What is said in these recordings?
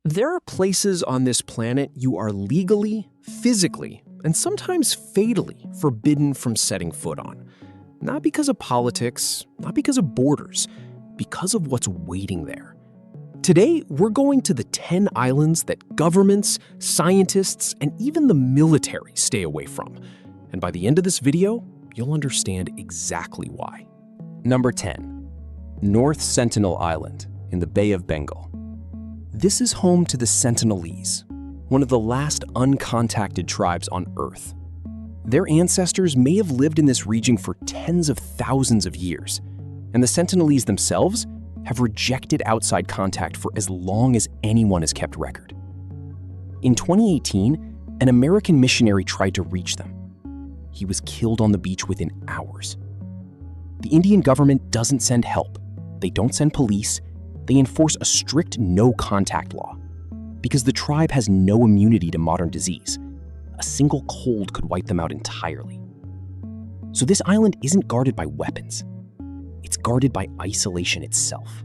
There are places on this planet you are legally, physically, and sometimes fatally forbidden from setting foot on. Not because of politics, not because of borders, because of what's waiting there. Today, we're going to the 10 islands that governments, scientists, and even the military stay away from. And by the end of this video, you'll understand exactly why. Number 10. North Sentinel Island in the Bay of Bengal. This is home to the Sentinelese, one of the last uncontacted tribes on Earth. Their ancestors may have lived in this region for tens of thousands of years, and the Sentinelese themselves have rejected outside contact for as long as anyone has kept record. In 2018, an American missionary tried to reach them. He was killed on the beach within hours. The Indian government doesn't send help. They don't send police. They enforce a strict no-contact law because the tribe has no immunity to modern disease. A single cold could wipe them out entirely. So this island isn't guarded by weapons. It's guarded by isolation itself.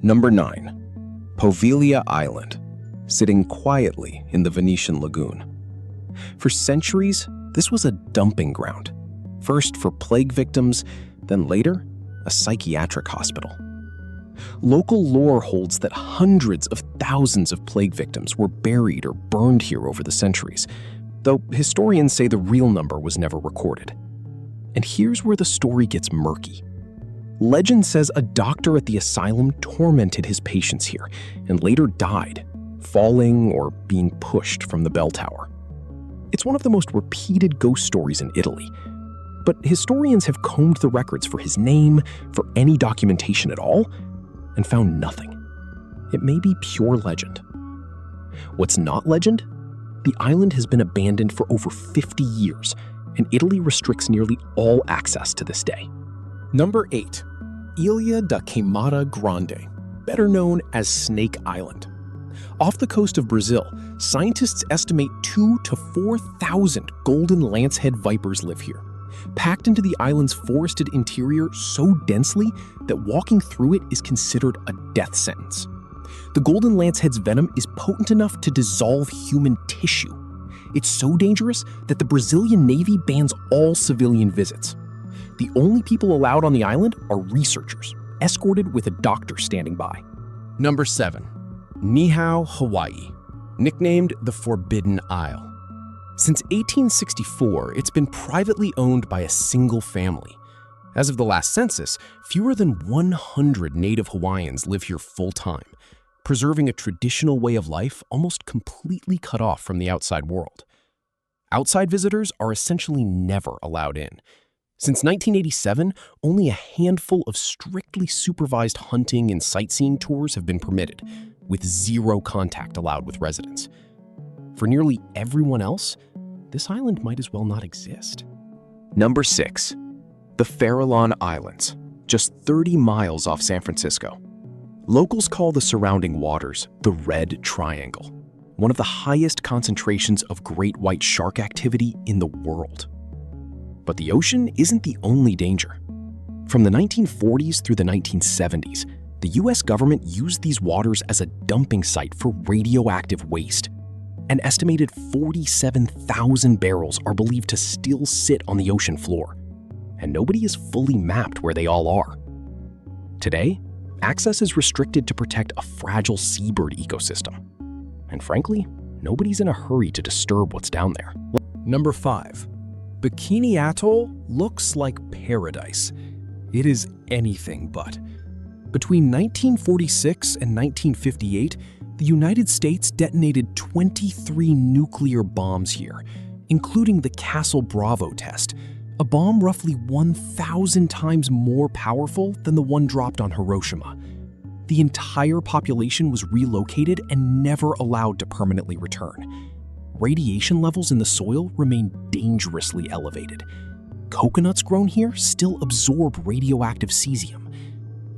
Number 9. Poveglia Island, sitting quietly in the Venetian lagoon. For centuries, this was a dumping ground, first for plague victims, then later, a psychiatric hospital. Local lore holds that hundreds of thousands of plague victims were buried or burned here over the centuries, though historians say the real number was never recorded. And here's where the story gets murky. Legend says a doctor at the asylum tormented his patients here and later died, falling or being pushed from the bell tower. It's one of the most repeated ghost stories in Italy, but historians have combed the records for his name, for any documentation at all, and found nothing. It may be pure legend. What's not legend? The island has been abandoned for over 50 years, and Italy restricts nearly all access to this day. Number 8. Ilha da Queimada Grande, better known as Snake Island. Off the coast of Brazil, scientists estimate 2,000 to 4,000 golden lancehead vipers live here, packed into the island's forested interior so densely that walking through it is considered a death sentence. The golden lancehead's venom is potent enough to dissolve human tissue. It's so dangerous that the Brazilian Navy bans all civilian visits. The only people allowed on the island are researchers, escorted with a doctor standing by. Number 7. Niihau, Hawaii, nicknamed the Forbidden Isle. Since 1864, it's been privately owned by a single family. As of the last census, fewer than 100 native Hawaiians live here full-time, preserving a traditional way of life almost completely cut off from the outside world. Outside visitors are essentially never allowed in. Since 1987, only a handful of strictly supervised hunting and sightseeing tours have been permitted, with zero contact allowed with residents. For nearly everyone else, this island might as well not exist. Number 6. The Farallon Islands, just 30 miles off San Francisco. Locals call the surrounding waters the Red Triangle, one of the highest concentrations of great white shark activity in the world. But the ocean isn't the only danger. From the 1940s through the 1970s, the US government used these waters as a dumping site for radioactive waste. An estimated 47,000 barrels are believed to still sit on the ocean floor, and nobody has fully mapped where they all are. Today, access is restricted to protect a fragile seabird ecosystem. And frankly, nobody's in a hurry to disturb what's down there. Number 5. Bikini Atoll looks like paradise. It is anything but. Between 1946 and 1958, the United States detonated 23 nuclear bombs here, including the Castle Bravo test, a bomb roughly 1,000 times more powerful than the one dropped on Hiroshima. The entire population was relocated and never allowed to permanently return. Radiation levels in the soil remain dangerously elevated. Coconuts grown here still absorb radioactive cesium.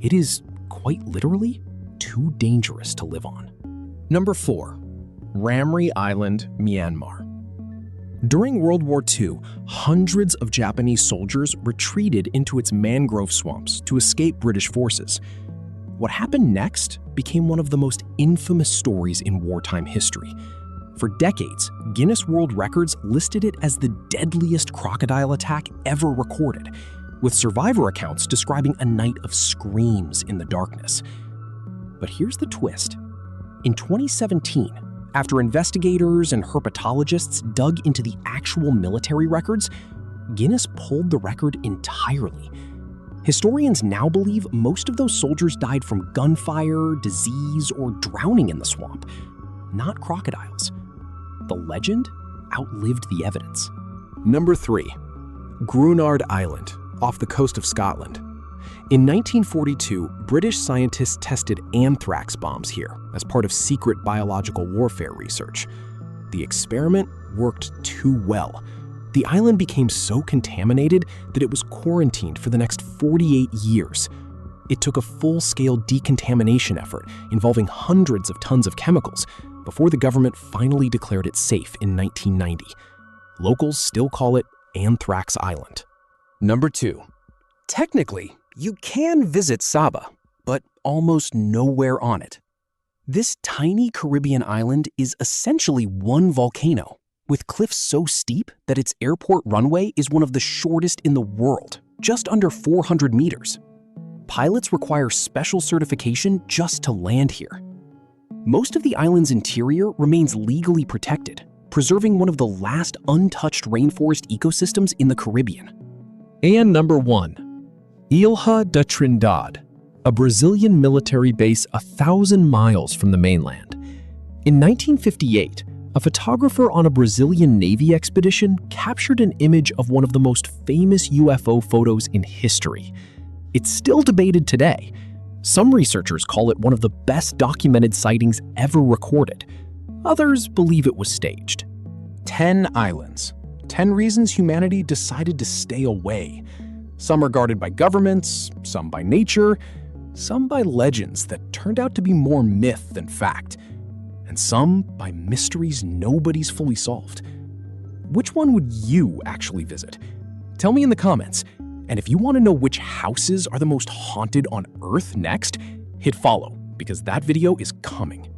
It is, quite literally, too dangerous to live on. Number 4. Ramri Island, Myanmar. During World War II, hundreds of Japanese soldiers retreated into its mangrove swamps to escape British forces. what happened next became one of the most infamous stories in wartime history. For decades, Guinness World Records listed it as the deadliest crocodile attack ever recorded, with survivor accounts describing a night of screams in the darkness. But here's the twist. In 2017, after investigators and herpetologists dug into the actual military records, Guinness pulled the record entirely. Historians now believe most of those soldiers died from gunfire, disease, or drowning in the swamp, not crocodiles. The legend outlived the evidence. Number 3. Grunard Island, off the coast of Scotland. In 1942, British scientists tested anthrax bombs here as part of secret biological warfare research. The experiment worked too well. The island became so contaminated that it was quarantined for the next 48 years. It took a full-scale decontamination effort involving hundreds of tons of chemicals before the government finally declared it safe in 1990. Locals still call it Anthrax Island. Number 2. Technically, you can visit Saba, but almost nowhere on it. This tiny Caribbean island is essentially one volcano, with cliffs so steep that its airport runway is one of the shortest in the world, just under 400 meters. Pilots require special certification just to land here. Most of the island's interior remains legally protected, preserving one of the last untouched rainforest ecosystems in the Caribbean. And number 1. Ilha da Trindade, a Brazilian military base 1,000 miles from the mainland. In 1958, a photographer on a Brazilian Navy expedition captured an image of one of the most famous UFO photos in history. It's still debated today. Some researchers call it one of the best documented sightings ever recorded. Others believe it was staged. 10 islands. 10 reasons humanity decided to stay away. Some are guarded by governments, some by nature, some by legends that turned out to be more myth than fact, and some by mysteries nobody's fully solved. Which one would you actually visit? Tell me in the comments. And if you want to know which houses are the most haunted on Earth next, hit follow, because that video is coming.